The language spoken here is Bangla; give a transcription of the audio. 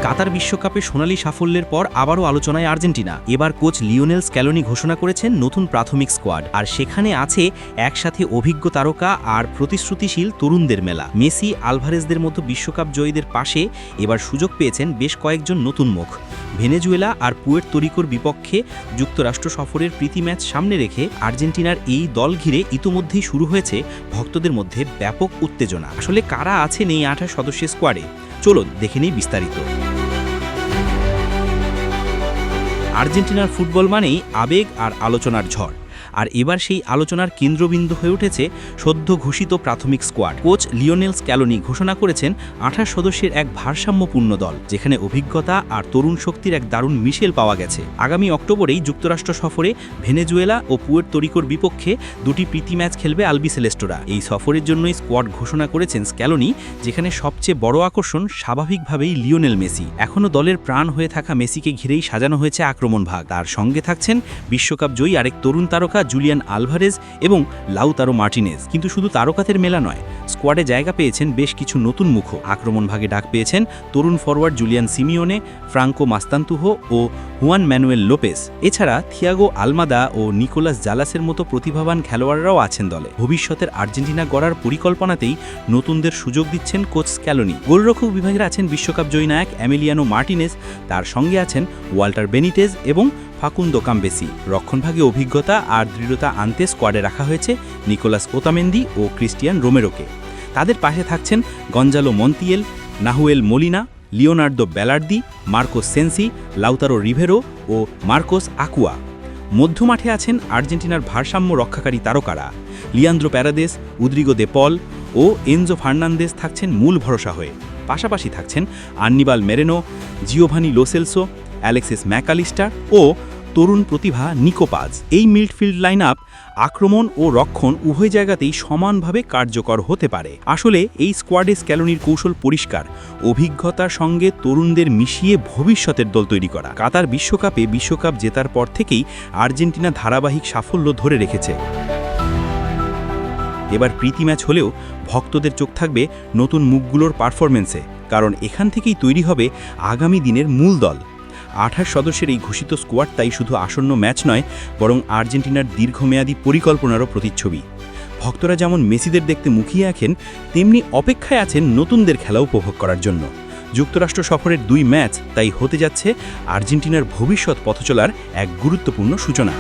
কাতার বিশ্বকাপে সোনালী সাফল্যের পর আবারও আলোচনায় আর্জেন্টিনা। এবার কোচ লিওনেল স্ক্যালোনি ঘোষণা করেছেন নতুন প্রাথমিক স্কোয়াড, আর সেখানে আছে একসাথে অভিজ্ঞ তারকা আর প্রতিশ্রুতিশীল তরুণদের মেলা। মেসি, আলভারেজদের মতো বিশ্বকাপ জয়ীদের পাশে এবার সুযোগ পেয়েছেন বেশ কয়েকজন নতুন মুখ। ভেনেজুয়েলা আর পুয়ের্তো রিকোর বিপক্ষে যুক্তরাষ্ট্র সফরের প্রীতি ম্যাচ সামনে রেখে আর্জেন্টিনার এই দল ঘিরে ইতোমধ্যেই শুরু হয়েছে ভক্তদের মধ্যে ব্যাপক উত্তেজনা। আসলে কারা আছেন এই 28 সদস্যের স্কোয়াডে, চলুন দেখে নেই বিস্তারিত। আর্জেন্টিনার ফুটবল মানেই আবেগ আর আলোচনার ঝড়, আর এবার সেই আলোচনার কেন্দ্রবিন্দু হয়ে উঠেছে সদ্য ঘোষিত প্রাথমিক স্কোয়াড। কোচ লিওনেল স্ক্যালোনি ঘোষণা করেছেন 28 সদস্যের এক ভারসাম্যপূর্ণ দল, যেখানে অভিজ্ঞতা আর তরুণ শক্তির এক দারুণ মিশেল পাওয়া গেছে। আগামী অক্টোবরেই যুক্তরাষ্ট্র সফরে ভেনেজুয়েলা ও পুয়ের্তো রিকোর বিপক্ষে দুটি প্রীতি ম্যাচ খেলবে আলবিসেলেস্টোরা। এই সফরের জন্যই স্কোয়াড ঘোষণা করেছেন স্ক্যালোনি, যেখানে সবচেয়ে বড় আকর্ষণ স্বাভাবিকভাবেই লিওনেল মেসি। এখনও দলের প্রাণ হয়ে থাকা মেসিকে ঘিরেই সাজানো হয়েছে আক্রমণ ভাগ। তার সঙ্গে থাকছেন বিশ্বকাপ জয়ী আরেক তরুণ তারকা জুলিয়ান আলভারেজ এবং লাউতারো মার্টিনেজ। কিন্তু শুধু তারকাদের মেলা নয়, স্কোয়াডে জায়গা পেয়েছেন বেশ কিছু নতুন মুখ। আক্রমণ ভাগে ডাক পেয়েছেন তরুণ ফরওয়ার্ড জুলিয়ান সিমিওনে, ফ্রাঙ্কো মাস্তান্তুহো ও হুয়ান ম্যানুয়েল লোপেস। এছাড়া থিয়াগো আলমাদা ও নিকোলাস জালাসের মতো প্রতিভাবান খেলোয়াড়রাও আছেন দলে। ভবিষ্যতের আর্জেন্টিনা গড়ার পরিকল্পনাতেই নতুনদের সুযোগ দিচ্ছেন কোচ স্ক্যালোনি। গোলরক্ষক বিভাগের আছেন বিশ্বকাপ জয়ী নায়ক এমিলিয়ানো মার্টিনেজ, তার সঙ্গে আছেন ওয়াল্টার বেনিটেজ এবং ফাকুন্দো কাম্বেসি। রক্ষণভাগে অভিজ্ঞতা আর দৃঢ়তা আনতে স্কোয়াডে রাখা হয়েছে নিকোলাস ওতামেন্দি ও ক্রিস্টিয়ান রোমেরোকে। তাদের পাশে থাকছেন Gonzalo Montiel, Nahuel Molina, Leonardo Balerdi, Marcos Senesi, Lautaro Rivero ও মার্কোস আকুয়া। মধ্যমাঠে আছেন আর্জেন্টিনার ভারসাম্য রক্ষাকারী তারকারা। Leandro Paredes, Rodrigo de Paul ও এনজো ফার্নান্দেজ থাকছেন মূল ভরসা হয়ে। পাশাপাশি থাকছেন Anibal Moreno, Giovani Lo Celso, Alexis Mac Allister ও তরুণ প্রতিভা নিকো পাজ। এই মিডফিল্ড লাইন আপ আক্রমণ ও রক্ষণ উভয় জায়গাতেই সমানভাবে কার্যকর হতে পারে। আসলে এই স্কোয়াডে স্ক্যালোনির কৌশল পরিষ্কার, অভিজ্ঞতার সঙ্গে তরুণদের মিশিয়ে ভবিষ্যতের দল তৈরি করা। কাতার বিশ্বকাপ জেতার পর থেকেই আর্জেন্টিনা ধারাবাহিক সাফল্য ধরে রেখেছে। এবার প্রীতি ম্যাচ হলেও ভক্তদের চোখ থাকবে নতুন মুখগুলোর পারফরমেন্সে, কারণ এখান থেকেই তৈরি হবে আগামী দিনের মূল দল। 28 সদস্যের এই ঘোষিত স্কোয়াড তাই শুধু আসন্ন ম্যাচ নয়, বরং আর্জেন্টিনার দীর্ঘমেয়াদী পরিকল্পনারও প্রতিচ্ছবি। ভক্তরা যেমন মেসিদের দেখতে মুখিয়ে আছেন, তেমনি অপেক্ষায় আছেন নতুনদের খেলা উপভোগ করার জন্য। যুক্তরাষ্ট্র সফরের 2 ম্যাচ তাই হতে যাচ্ছে আর্জেন্টিনার ভবিষ্যৎ পথচলার এক গুরুত্বপূর্ণ সূচনা।